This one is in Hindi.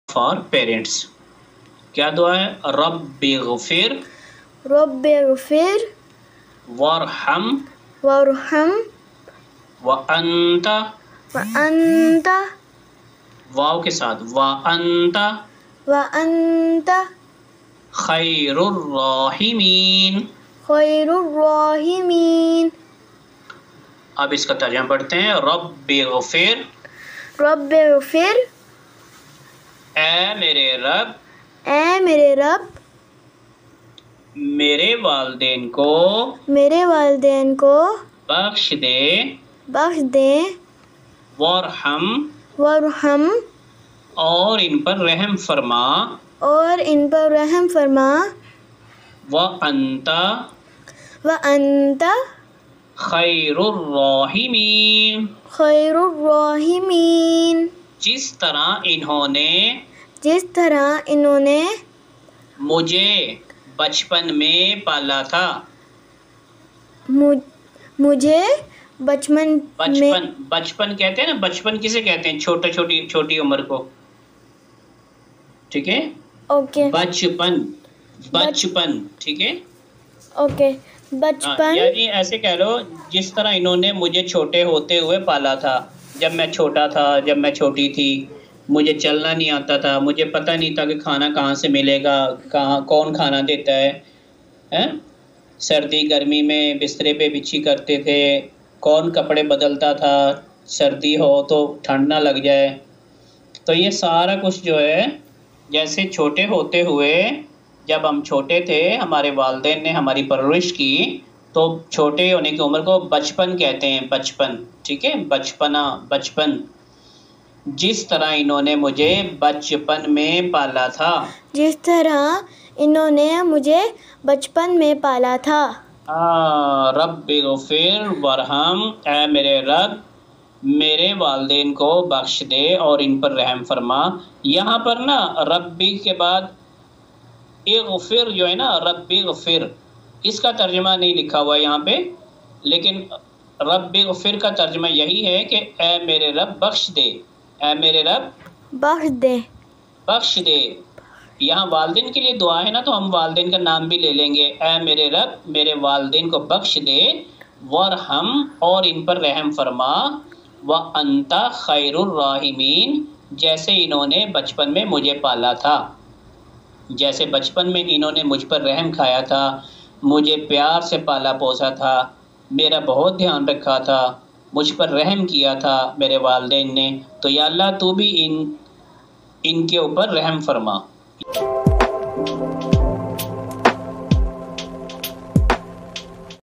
For parents. क्या दुआ है? रब्बिग़फिर रब्बिग़फिर वरहम वरहम व अंता, व अंता वाव के साथ व अंता व अंता खैरुर राहिमीन। खैरुर राहिमीन। अब इसका तर्जुमा पढ़ते हैं। रब्बिग़फिर रब्बिग़फिर ए मेरे रब, ए मेरे रब मेरे वालिदैन को बख्श दे वरहम और इन पर रहम फरमा व अंता खैरुर राहिमीन। जिस तरह इन्होंने मुझे बचपन में पाला था। मुझे बचपन कहते हैं ना, बचपन किसे कहते हैं? छोटी उम्र को, ठीक है? ओके। बचपन ठीक है? ओके, बचपन। यानी ऐसे कह लो, जिस तरह इन्होंने मुझे छोटे होते हुए पाला था। जब मैं छोटा था, जब मैं छोटी थी, मुझे चलना नहीं आता था, मुझे पता नहीं था कि खाना कहाँ से मिलेगा, कौन खाना देता है? सर्दी गर्मी में बिस्तरे पे बिछी करते थे, कौन कपड़े बदलता था, सर्दी हो तो ठंड ना लग जाए। तो ये सारा कुछ जो है, जैसे छोटे होते हुए, जब हम छोटे थे, हमारे वालिदैन ने हमारी परवरिश की, तो छोटे होने की उम्र को बचपन कहते हैं। बचपन, ठीक है? बचपन। जिस तरह इन्होंने मुझे बचपन में पाला था। रब्बिग़फिर वरहम, ए मेरे रब, मेरे वालिदैन को बख्श दे और इन पर रहम फरमा। यहाँ पर ना रब्बी के बाद इग़फिर जो है ना, रब्बिग़फिर, इसका तर्जुमा नहीं लिखा हुआ है यहाँ पे, लेकिन रब्बिग़फिर का तर्जुमा यही है कि ए मेरे रब बख्श दे, ए मेरे रब बख्श दे। यहाँ वालिदैन के लिए दुआ है ना, तो हम वालिदैन का नाम भी ले लेंगे। ए मेरे रब, मेरे वालिदैन को बख्श दे, वरहम और इन पर रहम फरमा, व अंता खैरुर राहिमीन, जैसे इन्होंने बचपन में मुझे पाला था, जैसे बचपन में इन्होंने मुझ पर रहम खाया था, मुझे प्यार से पाला पोसा था, मेरा बहुत ध्यान रखा था, मुझ पर रहम किया था मेरे वालिदैन ने। तो या अल्लाह तू भी इनके ऊपर रहम फरमा।